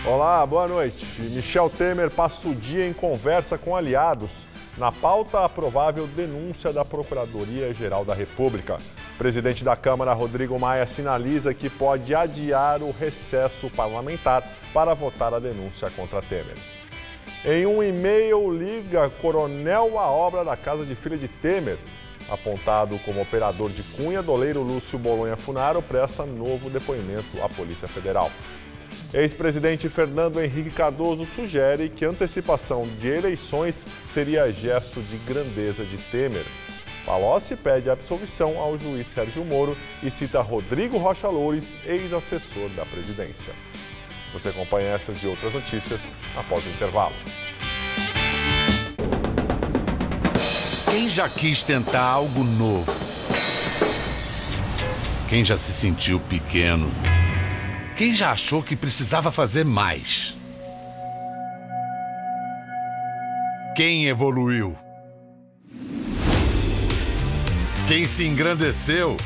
Olá, boa noite. Michel Temer passa o dia em conversa com aliados. Na pauta, a provável denúncia da Procuradoria-Geral da República. O presidente da Câmara, Rodrigo Maia, sinaliza que pode adiar o recesso parlamentar para votar a denúncia contra Temer. Em um e-mail, liga coronel à obra da casa de filha de Temer. Apontado como operador de Cunha, doleiro Lúcio Bolonha Funaro presta novo depoimento à Polícia Federal. Ex-presidente Fernando Henrique Cardoso sugere que a antecipação de eleições seria gesto de grandeza de Temer. Palocci pede absolvição ao juiz Sérgio Moro e cita Rodrigo Rocha Loures, ex-assessor da presidência. Você acompanha essas e outras notícias após o intervalo. Quem já quis tentar algo novo? Quem já se sentiu pequeno? Quem já achou que precisava fazer mais? Quem evoluiu? Quem se engrandeceu?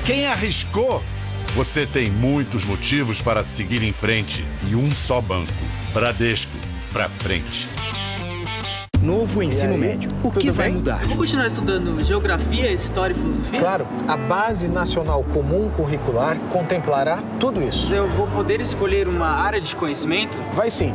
Quem arriscou? Você tem muitos motivos para seguir em frente e um só banco. Bradesco, pra frente. Novo ensino médio. O que vai mudar? Vou continuar estudando geografia, história e filosofia? Claro, a Base Nacional Comum Curricular contemplará tudo isso. Eu vou poder escolher uma área de conhecimento? Vai sim.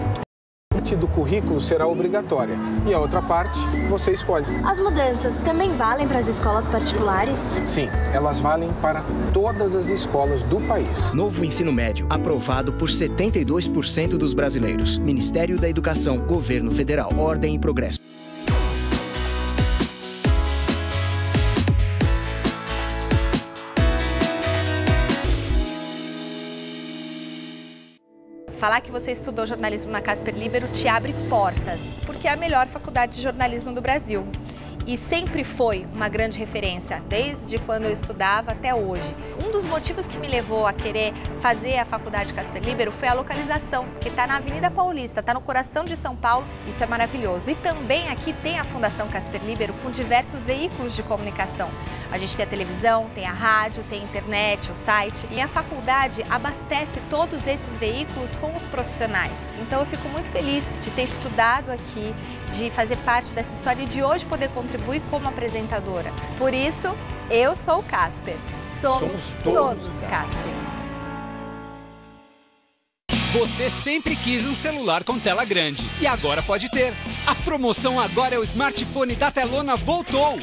Parte do currículo será obrigatória e a outra parte você escolhe. As mudanças também valem para as escolas particulares? Sim, elas valem para todas as escolas do país. Novo ensino médio, aprovado por 72% dos brasileiros. Ministério da Educação, Governo Federal, Ordem e Progresso. Falar que você estudou jornalismo na Casper Libero te abre portas, porque é a melhor faculdade de jornalismo do Brasil. E sempre foi uma grande referência, desde quando eu estudava até hoje. Um dos motivos que me levou a querer fazer a faculdade Casper Libero foi a localização, que está na Avenida Paulista, está no coração de São Paulo, isso é maravilhoso. E também aqui tem a Fundação Casper Libero com diversos veículos de comunicação. A gente tem a televisão, tem a rádio, tem a internet, o site. E a faculdade abastece todos esses veículos com os profissionais. Então eu fico muito feliz de ter estudado aqui, de fazer parte dessa história e de hoje poder contribuir como apresentadora. Por isso, eu sou o Casper. Somos todos Casper. Você sempre quis um celular com tela grande e agora pode ter. A promoção agora é o smartphone da telona voltou.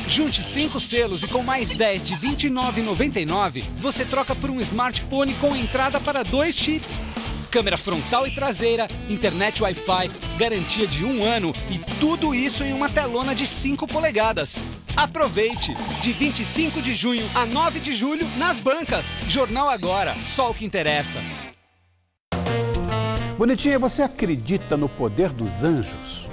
Junte 5 selos e com mais 10 de R$ 29,99, você troca por um smartphone com entrada para 2 chips. Câmera frontal e traseira, internet Wi-Fi, garantia de 1 ano e tudo isso em uma telona de 5 polegadas. Aproveite! De 25 de junho a 9 de julho nas bancas. Jornal Agora, só o que interessa. Bonitinha, você acredita no poder dos anjos?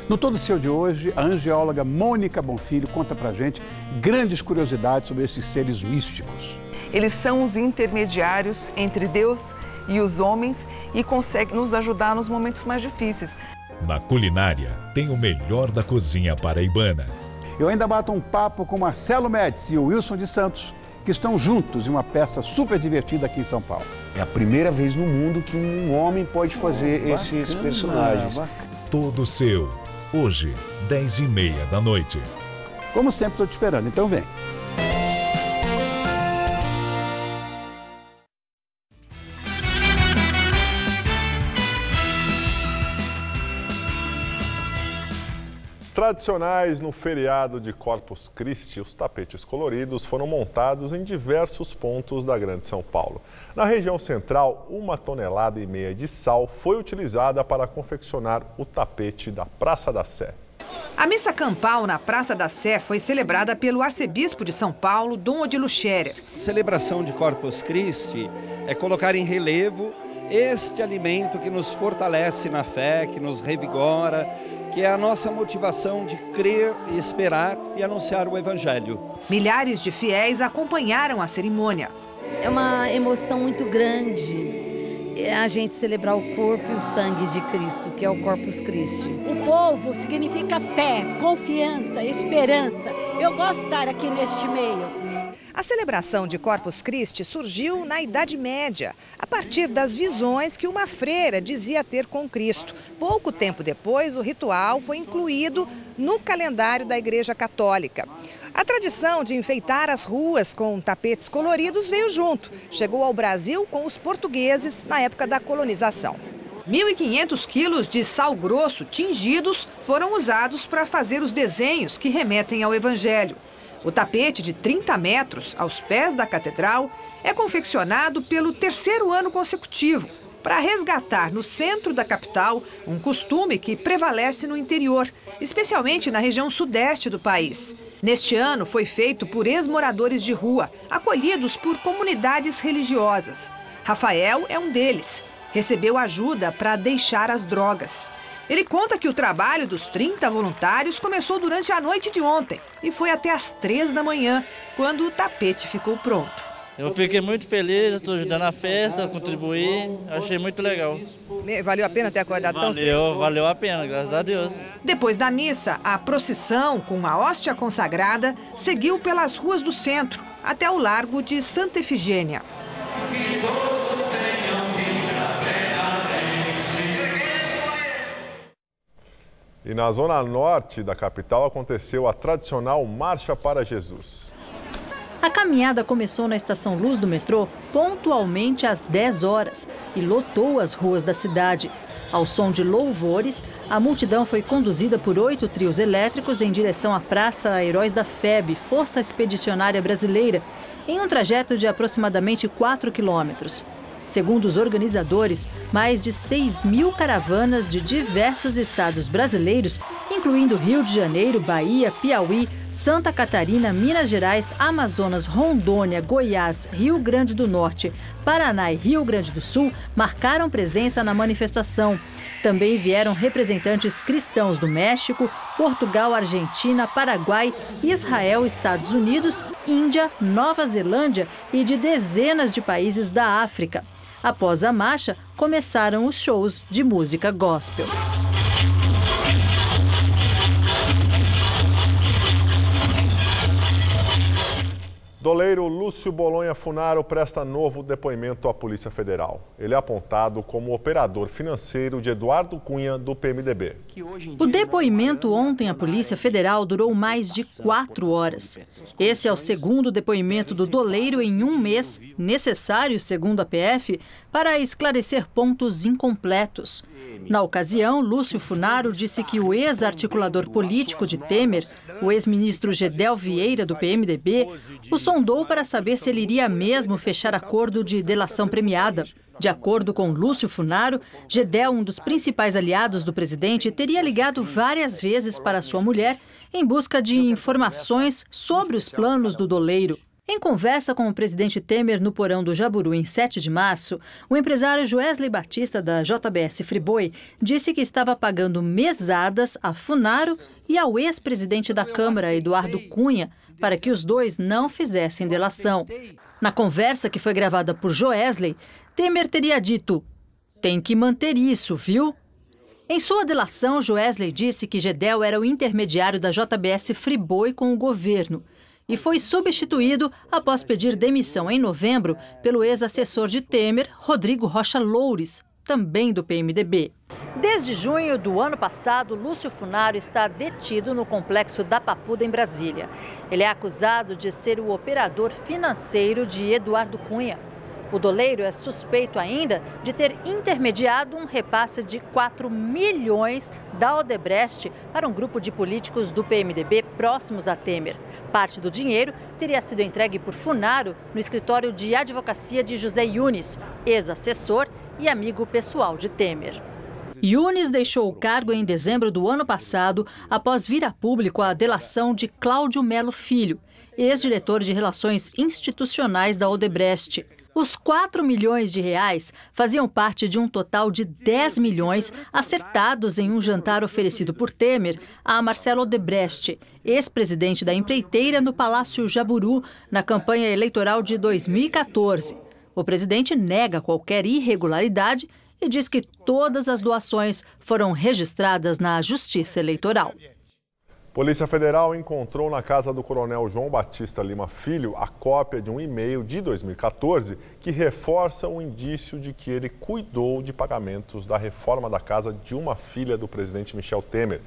No Todo Seu de hoje, a angióloga Mônica Bonfilho conta pra gente grandes curiosidades sobre esses seres místicos. Eles são os intermediários entre Deus e os homens e conseguem nos ajudar nos momentos mais difíceis. Na culinária, tem o melhor da cozinha paraibana. Eu ainda bato um papo com Marcelo Médici e o Wilson de Santos, que estão juntos em uma peça super divertida aqui em São Paulo. É a primeira vez no mundo que um homem pode fazer esses personagens. Todo Seu, hoje, 10h30 da noite. Como sempre, estou te esperando, então vem. Tradicionais no feriado de Corpus Christi, os tapetes coloridos foram montados em diversos pontos da Grande São Paulo. Na região central, 1,5 toneladas de sal foi utilizada para confeccionar o tapete da Praça da Sé. A missa campal na Praça da Sé foi celebrada pelo arcebispo de São Paulo, Dom Odilo Scherer. A celebração de Corpus Christi é colocar em relevo este alimento que nos fortalece na fé, que nos revigora, que é a nossa motivação de crer e esperar e anunciar o Evangelho. Milhares de fiéis acompanharam a cerimônia. É uma emoção muito grande a gente celebrar o corpo e o sangue de Cristo, que é o Corpus Christi. O povo significa fé, confiança, esperança. Eu gosto de estar aqui neste meio. A celebração de Corpus Christi surgiu na Idade Média, a partir das visões que uma freira dizia ter com Cristo. Pouco tempo depois, o ritual foi incluído no calendário da Igreja Católica. A tradição de enfeitar as ruas com tapetes coloridos veio junto. Chegou ao Brasil com os portugueses na época da colonização. 1.500 quilos de sal grosso tingidos foram usados para fazer os desenhos que remetem ao Evangelho. O tapete de 30 metros aos pés da catedral é confeccionado pelo 3º ano consecutivo, para resgatar no centro da capital um costume que prevalece no interior, especialmente na região sudeste do país. Neste ano foi feito por ex-moradores de rua, acolhidos por comunidades religiosas. Rafael é um deles. Recebeu ajuda para deixar as drogas. Ele conta que o trabalho dos 30 voluntários começou durante a noite de ontem e foi até às 3 da manhã, quando o tapete ficou pronto. Eu fiquei muito feliz, estou ajudando a festa, contribuir, achei muito legal. Valeu a pena ter acordado tão cedo? Valeu a pena, graças a Deus. Depois da missa, a procissão com a hóstia consagrada seguiu pelas ruas do centro, até o Largo de Santa Efigênia. E na zona norte da capital aconteceu a tradicional Marcha para Jesus. A caminhada começou na Estação Luz do metrô pontualmente às 10 horas e lotou as ruas da cidade. Ao som de louvores, a multidão foi conduzida por 8 trios elétricos em direção à Praça Heróis da FEB, Força Expedicionária Brasileira, em um trajeto de aproximadamente 4 quilômetros. Segundo os organizadores, mais de 6.000 caravanas de diversos estados brasileiros, incluindo Rio de Janeiro, Bahia, Piauí, Santa Catarina, Minas Gerais, Amazonas, Rondônia, Goiás, Rio Grande do Norte, Paraná e Rio Grande do Sul, marcaram presença na manifestação. Também vieram representantes cristãos do México, Portugal, Argentina, Paraguai, Israel, Estados Unidos, Índia, Nova Zelândia e de dezenas de países da África. Após a marcha, começaram os shows de música gospel. Doleiro Lúcio Bolonha Funaro presta novo depoimento à Polícia Federal. Ele é apontado como operador financeiro de Eduardo Cunha, do PMDB. O depoimento ontem à Polícia Federal durou mais de 4 horas. Esse é o segundo depoimento do doleiro em um mês, necessário, segundo a PF, para esclarecer pontos incompletos. Na ocasião, Lúcio Funaro disse que o ex-articulador político de Temer, o ex-ministro Gedel Vieira, do PMDB, o sondou para saber se ele iria mesmo fechar acordo de delação premiada. De acordo com Lúcio Funaro, Gedel, um dos principais aliados do presidente, teria ligado várias vezes para sua mulher em busca de informações sobre os planos do doleiro. Em conversa com o presidente Temer no porão do Jaburu em 7 de março, o empresário Joesley Batista, da JBS Friboi, disse que estava pagando mesadas a Funaro e ao ex-presidente da Câmara, Eduardo Cunha, para que os dois não fizessem delação. Na conversa que foi gravada por Joesley, Temer teria dito: "Tem que manter isso, viu?" Em sua delação, Joesley disse que Gedel era o intermediário da JBS Friboi com o governo e foi substituído após pedir demissão em novembro pelo ex-assessor de Temer, Rodrigo Rocha Loures, também do PMDB. Desde junho do ano passado, Lúcio Funaro está detido no complexo da Papuda, em Brasília. Ele é acusado de ser o operador financeiro de Eduardo Cunha. O doleiro é suspeito ainda de ter intermediado um repasse de 4 milhões da Odebrecht para um grupo de políticos do PMDB próximos a Temer. Parte do dinheiro teria sido entregue por Funaro no escritório de advocacia de José Yunes, ex-assessor e amigo pessoal de Temer. Yunes deixou o cargo em dezembro do ano passado após vir a público a delação de Cláudio Melo Filho, ex-diretor de Relações Institucionais da Odebrecht. Os 4 milhões de reais faziam parte de um total de 10 milhões acertados em um jantar oferecido por Temer a Marcelo Odebrecht, ex-presidente da empreiteira, no Palácio Jaburu, na campanha eleitoral de 2014. O presidente nega qualquer irregularidade e diz que todas as doações foram registradas na Justiça Eleitoral. Polícia Federal encontrou na casa do coronel João Batista Lima Filho a cópia de um e-mail de 2014 que reforça o indício de que ele cuidou de pagamentos da reforma da casa de uma filha do presidente Michel Temer.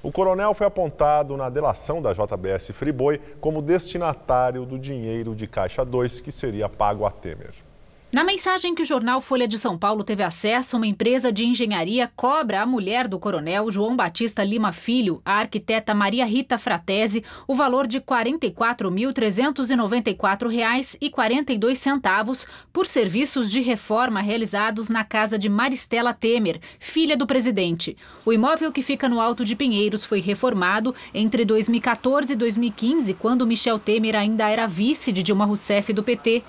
O coronel foi apontado na delação da JBS Friboi como destinatário do dinheiro de Caixa 2 que seria pago a Temer. Na mensagem que o jornal Folha de São Paulo teve acesso, uma empresa de engenharia cobra a mulher do coronel João Batista Lima Filho, a arquiteta Maria Rita Fratesi, o valor de R$ 44.394,42 por serviços de reforma realizados na casa de Maristela Temer, filha do presidente. O imóvel, que fica no Alto de Pinheiros, foi reformado entre 2014 e 2015, quando Michel Temer ainda era vice de Dilma Rousseff do PT.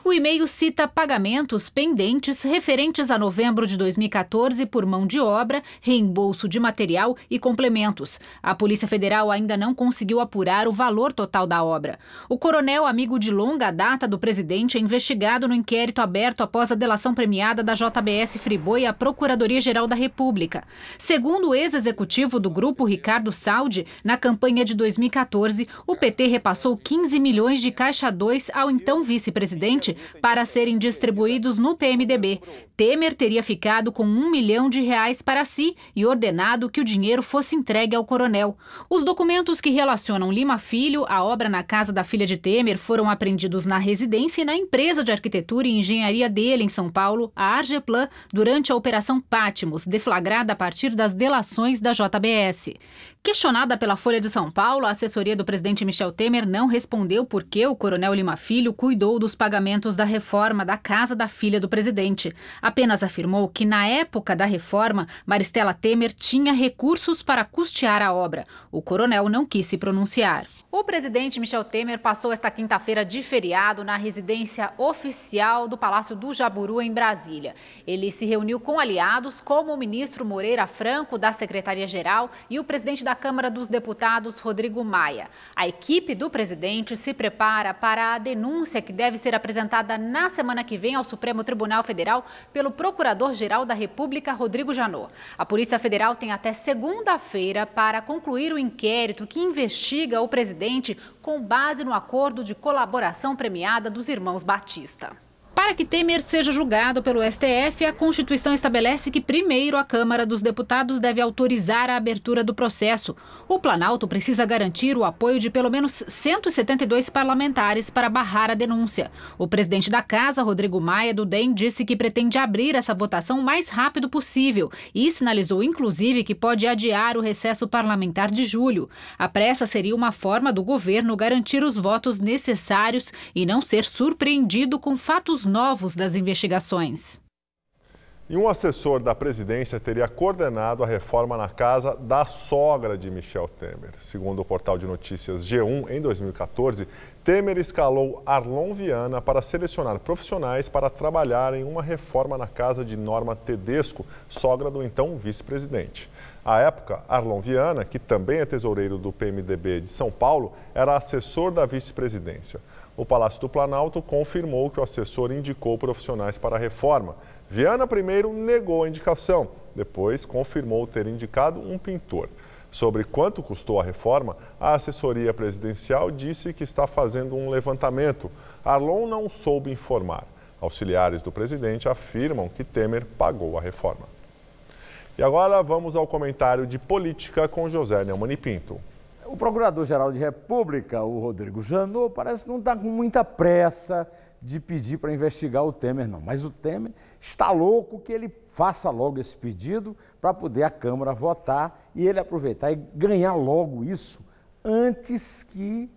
O e-mail cita pagamentos pendentes referentes a novembro de 2014 por mão de obra, reembolso de material e complementos. A Polícia Federal ainda não conseguiu apurar o valor total da obra. O coronel, amigo de longa data do presidente, é investigado no inquérito aberto após a delação premiada da JBS Friboi à Procuradoria-Geral da República. Segundo o ex-executivo do grupo, Ricardo Saldi, na campanha de 2014, o PT repassou 15 milhões de Caixa 2 ao então vice-presidente para serem distribuídos no PMDB. Temer teria ficado com R$ 1 milhão para si e ordenado que o dinheiro fosse entregue ao coronel. Os documentos que relacionam Lima Filho à obra na casa da filha de Temer foram apreendidos na residência e na empresa de arquitetura e engenharia dele em São Paulo, a Argeplan, durante a Operação Patmos, deflagrada a partir das delações da JBS. Questionada pela Folha de São Paulo, a assessoria do presidente Michel Temer não respondeu por que o coronel Lima Filho cuidou dos pagamentos da reforma da casa da filha do presidente. Apenas afirmou que, na época da reforma, Maristela Temer tinha recursos para custear a obra. O coronel não quis se pronunciar. O presidente Michel Temer passou esta quinta-feira de feriado na residência oficial do Palácio do Jaburu, em Brasília. Ele se reuniu com aliados, como o ministro Moreira Franco, da Secretaria-Geral, e o presidente da Câmara dos Deputados, Rodrigo Maia. A equipe do presidente se prepara para a denúncia que deve ser apresentada na semana que vem ao Supremo Tribunal Federal pelo Procurador-Geral da República, Rodrigo Janot. A Polícia Federal tem até segunda-feira para concluir o inquérito que investiga o presidente com base no acordo de colaboração premiada dos irmãos Batista. Para que Temer seja julgado pelo STF, a Constituição estabelece que primeiro a Câmara dos Deputados deve autorizar a abertura do processo. O Planalto precisa garantir o apoio de pelo menos 172 parlamentares para barrar a denúncia. O presidente da Casa, Rodrigo Maia, do DEM, disse que pretende abrir essa votação o mais rápido possível e sinalizou, inclusive, que pode adiar o recesso parlamentar de julho. A pressa seria uma forma do governo garantir os votos necessários e não ser surpreendido com fatos novos das investigações. E um assessor da presidência teria coordenado a reforma na casa da sogra de Michel Temer. Segundo o portal de notícias G1, em 2014, Temer escalou Arlon Viana para selecionar profissionais para trabalhar em uma reforma na casa de Norma Tedesco, sogra do então vice-presidente. À época, Arlon Viana, que também é tesoureiro do PMDB de São Paulo, era assessor da vice-presidência. O Palácio do Planalto confirmou que o assessor indicou profissionais para a reforma. Viana primeiro negou a indicação, depois confirmou ter indicado um pintor. Sobre quanto custou a reforma, a assessoria presidencial disse que está fazendo um levantamento. Arlon não soube informar. Auxiliares do presidente afirmam que Temer pagou a reforma. E agora vamos ao comentário de política com José Neumann e Pinto. O Procurador-Geral de República, o Rodrigo Janot, parece não estar com muita pressa de pedir para investigar o Temer, não. Mas o Temer está louco que ele faça logo esse pedido para poder a Câmara votar e ele aproveitar e ganhar logo isso antes que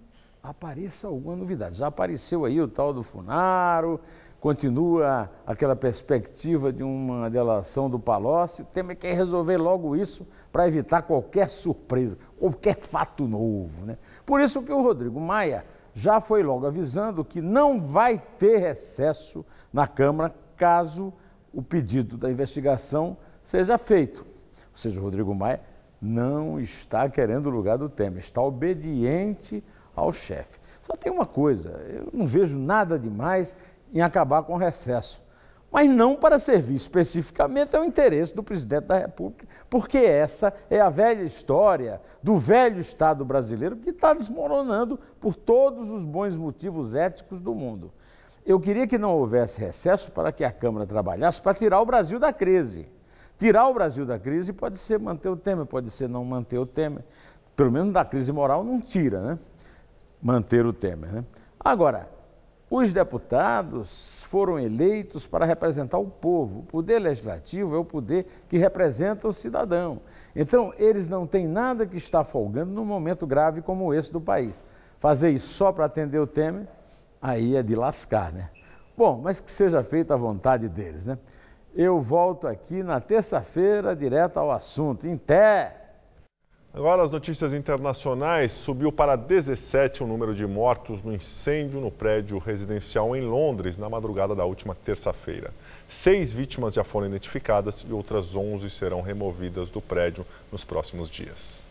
apareça alguma novidade. Já apareceu aí o tal do Funaro, continua aquela perspectiva de uma delação do Palocci. O Temer quer resolver logo isso para evitar qualquer surpresa, qualquer fato novo, né? Por isso que o Rodrigo Maia já foi logo avisando que não vai ter recesso na Câmara caso o pedido da investigação seja feito. Ou seja, o Rodrigo Maia não está querendo o lugar do Temer, está obediente ao chefe. Só tem uma coisa, eu não vejo nada demais em acabar com o recesso. mas não para servir especificamente ao interesse do presidente da República, porque essa é a velha história do velho Estado brasileiro que está desmoronando por todos os bons motivos éticos do mundo. Eu queria que não houvesse recesso para que a Câmara trabalhasse para tirar o Brasil da crise. Tirar o Brasil da crise pode ser manter o Temer, pode ser não manter o Temer. Pelo menos da crise moral não tira, né? Manter o Temer, né? Agora, os deputados foram eleitos para representar o povo. O poder legislativo é o poder que representa o cidadão. Então, eles não têm nada que está folgando num momento grave como esse do país. Fazer isso só para atender o Temer, aí é de lascar, né? Bom, mas que seja feita a vontade deles, né? Eu volto aqui na terça-feira, direto ao assunto. Até! Agora as notícias internacionais. Subiu para 17 o número de mortos no incêndio no prédio residencial em Londres na madrugada da última terça-feira. 6 vítimas já foram identificadas e outras 11 serão removidas do prédio nos próximos dias.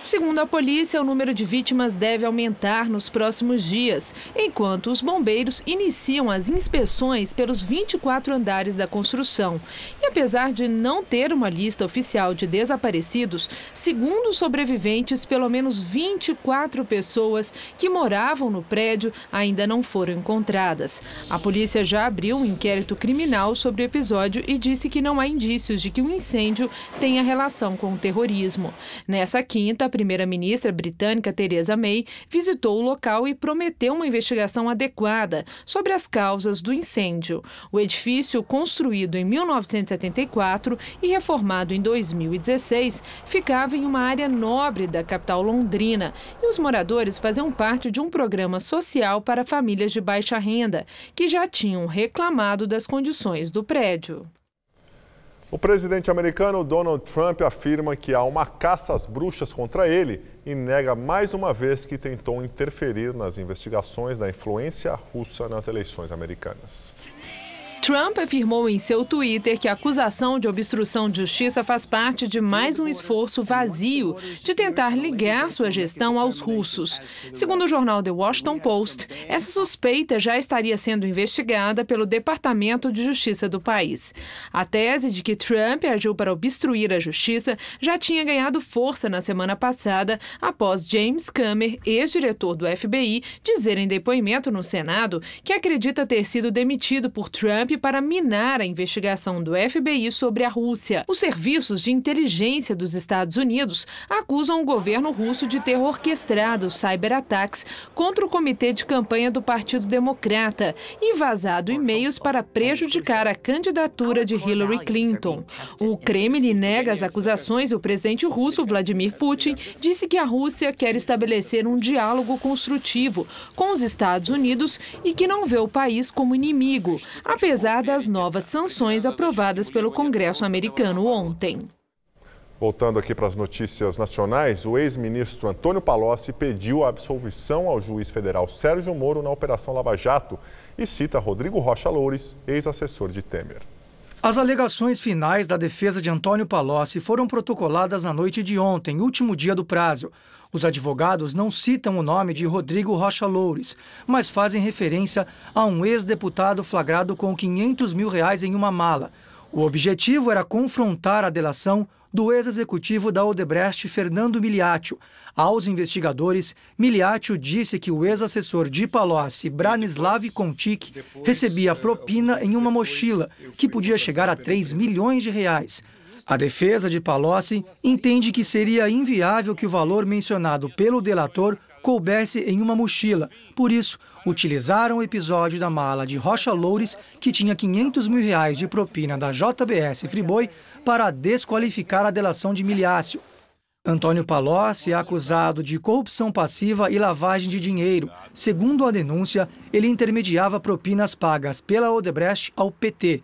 Segundo a polícia, o número de vítimas deve aumentar nos próximos dias, enquanto os bombeiros iniciam as inspeções pelos 24 andares da construção. E apesar de não ter uma lista oficial de desaparecidos, segundo os sobreviventes, pelo menos 24 pessoas que moravam no prédio ainda não foram encontradas. A polícia já abriu um inquérito criminal sobre o episódio e disse que não há indícios de que o incêndio tenha relação com o terrorismo. Nessa quinta, a primeira-ministra britânica Theresa May visitou o local e prometeu uma investigação adequada sobre as causas do incêndio. O edifício, construído em 1974 e reformado em 2016, ficava em uma área nobre da capital londrina e os moradores faziam parte de um programa social para famílias de baixa renda, que já tinham reclamado das condições do prédio. O presidente americano Donald Trump afirma que há uma caça às bruxas contra ele e nega mais uma vez que tentou interferir nas investigações da influência russa nas eleições americanas. Trump afirmou em seu Twitter que a acusação de obstrução de justiça faz parte de mais um esforço vazio de tentar ligar sua gestão aos russos. Segundo o jornal The Washington Post, essa suspeita já estaria sendo investigada pelo Departamento de Justiça do país. A tese de que Trump agiu para obstruir a justiça já tinha ganhado força na semana passada, após James Comer, ex-diretor do FBI, dizer em depoimento no Senado que acredita ter sido demitido por Trump para minar a investigação do FBI sobre a Rússia. Os serviços de inteligência dos Estados Unidos acusam o governo russo de ter orquestrado cyberataques contra o comitê de campanha do Partido Democrata e vazado e-mails para prejudicar a candidatura de Hillary Clinton. O Kremlin nega as acusações e o presidente russo Vladimir Putin disse que a Rússia quer estabelecer um diálogo construtivo com os Estados Unidos e que não vê o país como inimigo, apesar das novas sanções aprovadas pelo Congresso americano ontem. Voltando aqui para as notícias nacionais, o ex-ministro Antônio Palocci pediu a absolvição ao juiz federal Sérgio Moro na Operação Lava Jato e cita Rodrigo Rocha Loures, ex-assessor de Temer. As alegações finais da defesa de Antônio Palocci foram protocoladas na noite de ontem, último dia do prazo. Os advogados não citam o nome de Rodrigo Rocha Loures, mas fazem referência a um ex-deputado flagrado com R$500 mil em uma mala. O objetivo era confrontar a delação do ex-executivo da Odebrecht, Fernando Miliaccio. Aos investigadores, Miliaccio disse que o ex-assessor de Palocci, Branislav Kontik, recebia propina em uma mochila, que podia chegar a R$3 milhões. A defesa de Palocci entende que seria inviável que o valor mencionado pelo delator coubesse em uma mochila. Por isso, utilizaram o episódio da mala de Rocha Loures, que tinha R$500 mil de propina da JBS Friboi, para desqualificar a delação de Miliaccio. Antônio Palocci é acusado de corrupção passiva e lavagem de dinheiro. Segundo a denúncia, ele intermediava propinas pagas pela Odebrecht ao PT.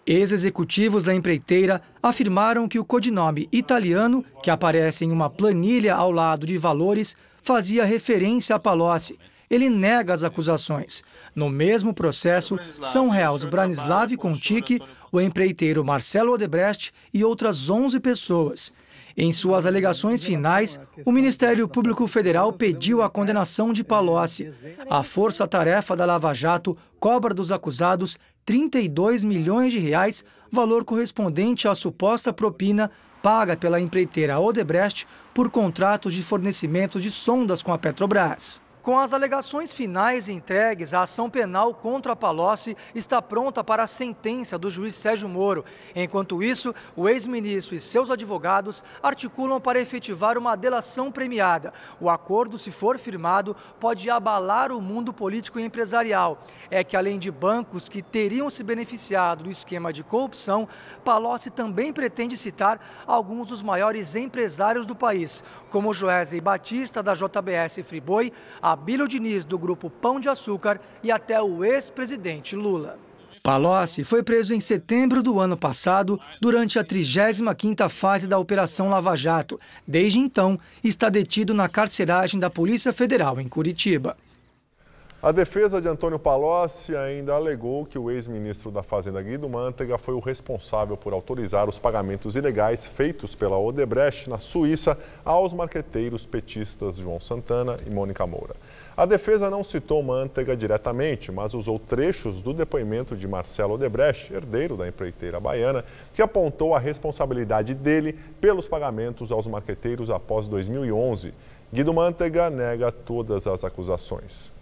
Ex-executivos da empreiteira afirmaram que o codinome italiano, que aparece em uma planilha ao lado de valores, fazia referência a Palocci. Ele nega as acusações. No mesmo processo, são réus Branislav Kontik, o empreiteiro Marcelo Odebrecht e outras 11 pessoas. Em suas alegações finais, o Ministério Público Federal pediu a condenação de Palocci. A força-tarefa da Lava Jato cobra dos acusados 32 milhões de reais, valor correspondente à suposta propina paga pela empreiteira Odebrecht por contratos de fornecimento de sondas com a Petrobras. Com as alegações finais entregues, a ação penal contra Palocci está pronta para a sentença do juiz Sérgio Moro. Enquanto isso, o ex-ministro e seus advogados articulam para efetivar uma delação premiada. O acordo, se for firmado, pode abalar o mundo político e empresarial. É que, além de bancos que teriam se beneficiado do esquema de corrupção, Palocci também pretende citar alguns dos maiores empresários do país, como Joesley Batista, da JBS Friboi, Abílio Diniz, do Grupo Pão de Açúcar, e até o ex-presidente Lula. Palocci foi preso em setembro do ano passado, durante a 35ª fase da Operação Lava Jato. Desde então, está detido na carceragem da Polícia Federal em Curitiba. A defesa de Antônio Palocci ainda alegou que o ex-ministro da Fazenda Guido Mantega foi o responsável por autorizar os pagamentos ilegais feitos pela Odebrecht na Suíça aos marqueteiros petistas João Santana e Mônica Moura. A defesa não citou Mantega diretamente, mas usou trechos do depoimento de Marcelo Odebrecht, herdeiro da empreiteira baiana, que apontou a responsabilidade dele pelos pagamentos aos marqueteiros após 2011. Guido Mantega nega todas as acusações.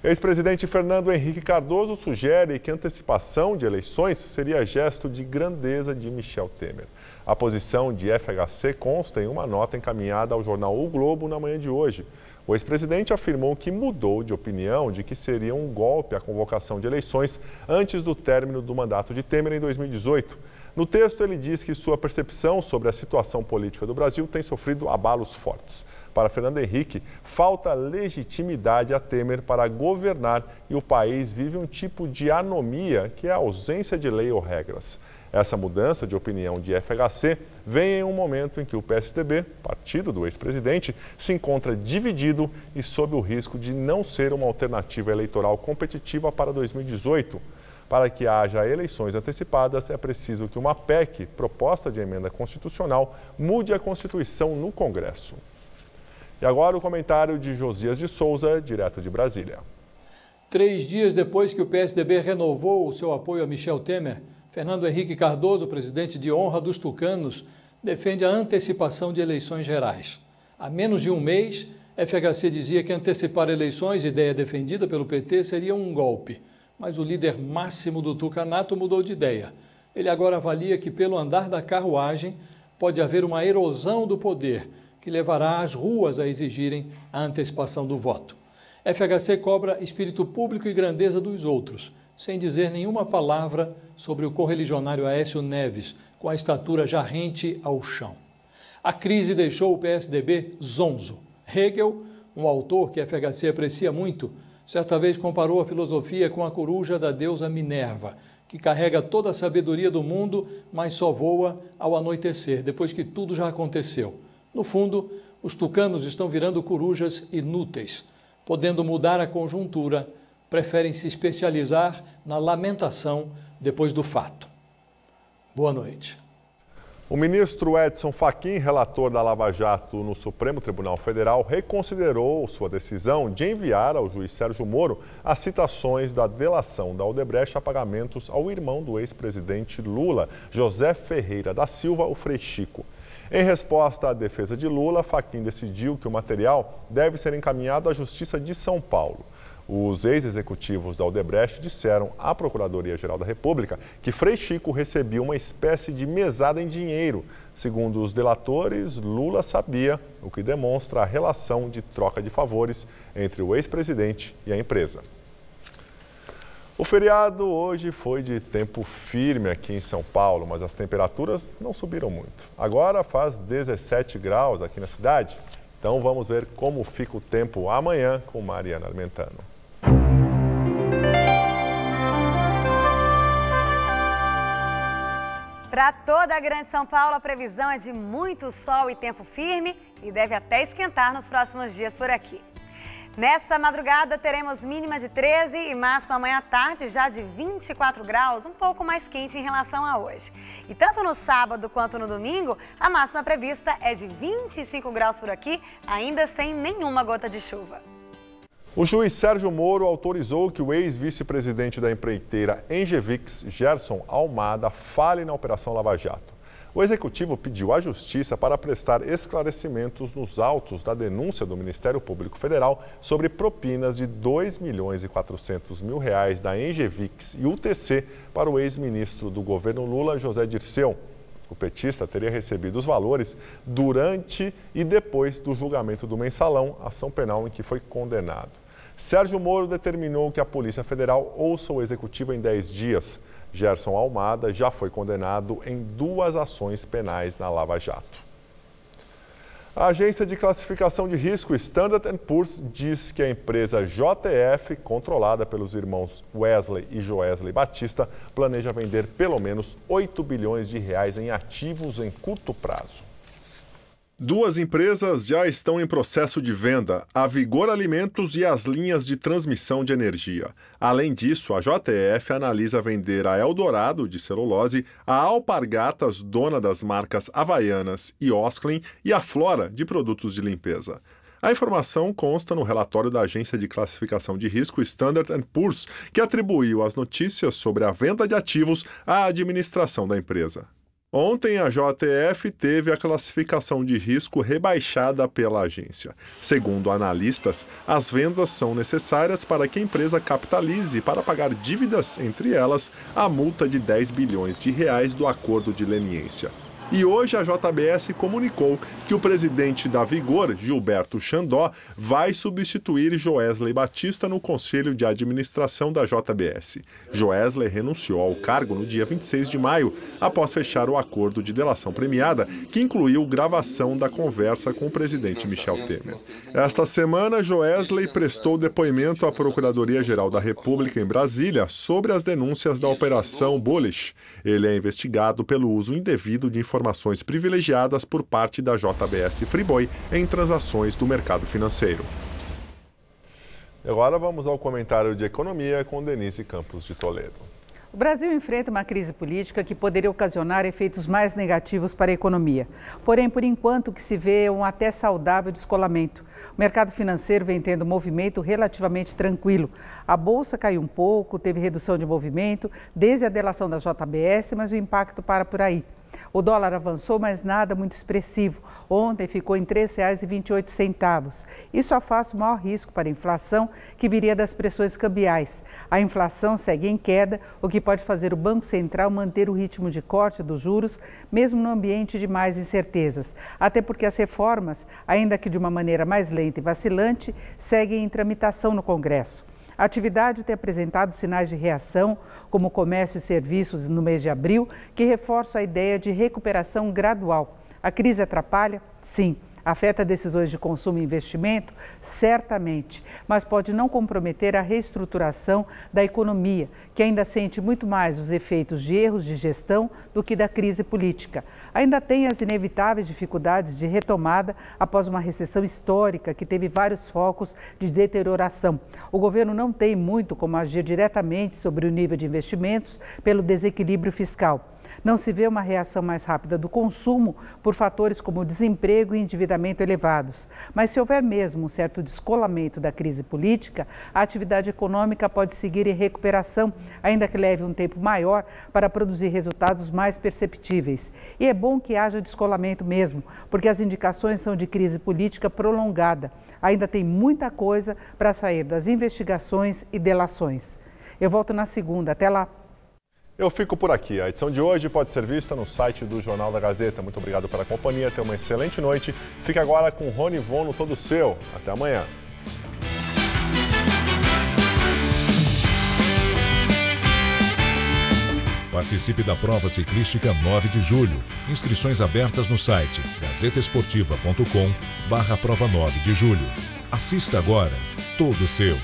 Ex-presidente Fernando Henrique Cardoso sugere que a antecipação de eleições seria gesto de grandeza de Michel Temer. A posição de FHC consta em uma nota encaminhada ao jornal O Globo na manhã de hoje. O ex-presidente afirmou que mudou de opinião de que seria um golpe a convocação de eleições antes do término do mandato de Temer em 2018. No texto, ele diz que sua percepção sobre a situação política do Brasil tem sofrido abalos fortes. Para Fernando Henrique, falta legitimidade a Temer para governar e o país vive um tipo de anomia que é a ausência de lei ou regras. Essa mudança de opinião de FHC vem em um momento em que o PSDB, partido do ex-presidente, se encontra dividido e sob o risco de não ser uma alternativa eleitoral competitiva para 2018. Para que haja eleições antecipadas, é preciso que uma PEC, proposta de emenda constitucional, mude a Constituição no Congresso. E agora o comentário de Josias de Souza, direto de Brasília. 3 dias depois que o PSDB renovou o seu apoio a Michel Temer, Fernando Henrique Cardoso, presidente de honra dos tucanos, defende a antecipação de eleições gerais. Há menos de um mês, FHC dizia que antecipar eleições, ideia defendida pelo PT, seria um golpe. Mas o líder máximo do tucanato mudou de ideia. Ele agora avalia que, pelo andar da carruagem, pode haver uma erosão do poder, que levará as ruas a exigirem a antecipação do voto. FHC cobra espírito público e grandeza dos outros, sem dizer nenhuma palavra sobre o correligionário Aécio Neves, com a estatura já rente ao chão. A crise deixou o PSDB zonzo. Hegel, um autor que FHC aprecia muito, certa vez comparou a filosofia com a coruja da deusa Minerva, que carrega toda a sabedoria do mundo, mas só voa ao anoitecer, depois que tudo já aconteceu. No fundo, os tucanos estão virando corujas inúteis. Podendo mudar a conjuntura, preferem se especializar na lamentação depois do fato. Boa noite. O ministro Edson Fachin, relator da Lava Jato no Supremo Tribunal Federal, reconsiderou sua decisão de enviar ao juiz Sérgio Moro as citações da delação da Odebrecht a pagamentos ao irmão do ex-presidente Lula, José Ferreira da Silva, o Frei Chico. Em resposta à defesa de Lula, Fachin decidiu que o material deve ser encaminhado à Justiça de São Paulo. Os ex-executivos da Odebrecht disseram à Procuradoria-Geral da República que Frei Chico recebia uma espécie de mesada em dinheiro. Segundo os delatores, Lula sabia, o que demonstra a relação de troca de favores entre o ex-presidente e a empresa. O feriado hoje foi de tempo firme aqui em São Paulo, mas as temperaturas não subiram muito. Agora faz 17 graus aqui na cidade. Então vamos ver como fica o tempo amanhã com Mariana Armentano. Para toda a Grande São Paulo, a previsão é de muito sol e tempo firme e deve até esquentar nos próximos dias por aqui. Nessa madrugada teremos mínima de 13 e máxima amanhã à tarde já de 24 graus, um pouco mais quente em relação a hoje. E tanto no sábado quanto no domingo, a máxima prevista é de 25 graus por aqui, ainda sem nenhuma gota de chuva. O juiz Sérgio Moro autorizou que o ex-vice-presidente da empreiteira Engevix, Gerson Almada, fale na Operação Lava Jato. O executivo pediu à Justiça para prestar esclarecimentos nos autos da denúncia do Ministério Público Federal sobre propinas de R$ 2.400.000 da Engevix e UTC para o ex-ministro do governo Lula, José Dirceu. O petista teria recebido os valores durante e depois do julgamento do mensalão, ação penal em que foi condenado. Sérgio Moro determinou que a Polícia Federal ouça o executivo em 10 dias. Gerson Almada já foi condenado em 2 ações penais na Lava Jato. A agência de classificação de risco Standard & Poor's diz que a empresa JTF, controlada pelos irmãos Wesley e Joesley Batista, planeja vender pelo menos R$8 bilhões em ativos em curto prazo. 2 empresas já estão em processo de venda, a Vigor Alimentos e as linhas de transmissão de energia. Além disso, a JTF analisa vender a Eldorado, de celulose, a Alpargatas, dona das marcas Havaianas e Osklin, e a Flora, de produtos de limpeza. A informação consta no relatório da agência de classificação de risco Standard & Poor's, que atribuiu as notícias sobre a venda de ativos à administração da empresa. Ontem, a JTF teve a classificação de risco rebaixada pela agência. Segundo analistas, as vendas são necessárias para que a empresa capitalize para pagar dívidas, entre elas a multa de R$10 bilhões do acordo de leniência. E hoje a JBS comunicou que o presidente da Vigor, Gilberto Chandó, vai substituir Joesley Batista no Conselho de Administração da JBS. Joesley renunciou ao cargo no dia 26 de maio, após fechar o acordo de delação premiada, que incluiu gravação da conversa com o presidente Michel Temer. Esta semana, Joesley prestou depoimento à Procuradoria-Geral da República em Brasília sobre as denúncias da Operação Bullish. Ele é investigado pelo uso indevido de informações privilegiadas por parte da JBS Friboi em transações do mercado financeiro. Agora vamos ao comentário de economia com Denise Campos de Toledo. O Brasil enfrenta uma crise política que poderia ocasionar efeitos mais negativos para a economia. Porém, por enquanto, o que se vê é um até saudável descolamento. O mercado financeiro vem tendo um movimento relativamente tranquilo. A bolsa caiu um pouco, teve redução de movimento desde a delação da JBS, mas o impacto para por aí. O dólar avançou, mas nada muito expressivo. Ontem ficou em R$ 3,28. Isso afasta o maior risco para a inflação, que viria das pressões cambiais. A inflação segue em queda, o que pode fazer o Banco Central manter o ritmo de corte dos juros, mesmo no ambiente de mais incertezas. Até porque as reformas, ainda que de uma maneira mais lenta e vacilante, seguem em tramitação no Congresso. A atividade tem apresentado sinais de reação, como o comércio e serviços no mês de abril, que reforçam a ideia de recuperação gradual. A crise atrapalha? Sim. Afeta decisões de consumo e investimento? Certamente, mas pode não comprometer a reestruturação da economia, que ainda sente muito mais os efeitos de erros de gestão do que da crise política. Ainda tem as inevitáveis dificuldades de retomada após uma recessão histórica que teve vários focos de deterioração. O governo não tem muito como agir diretamente sobre o nível de investimentos pelo desequilíbrio fiscal. Não se vê uma reação mais rápida do consumo por fatores como desemprego e endividamento elevados. Mas se houver mesmo um certo descolamento da crise política, a atividade econômica pode seguir em recuperação, ainda que leve um tempo maior para produzir resultados mais perceptíveis. E é bom que haja descolamento mesmo, porque as indicações são de crise política prolongada. Ainda tem muita coisa para sair das investigações e delações. Eu volto na segunda. Até lá. Eu fico por aqui. A edição de hoje pode ser vista no site do Jornal da Gazeta. Muito obrigado pela companhia. Tenha uma excelente noite. Fica agora com o Rony Von no Todo Seu. Até amanhã. Participe da prova ciclística 9 de julho. Inscrições abertas no site gazetesportiva.com/prova 9 de julho. Assista agora. Todo Seu.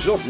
Jornal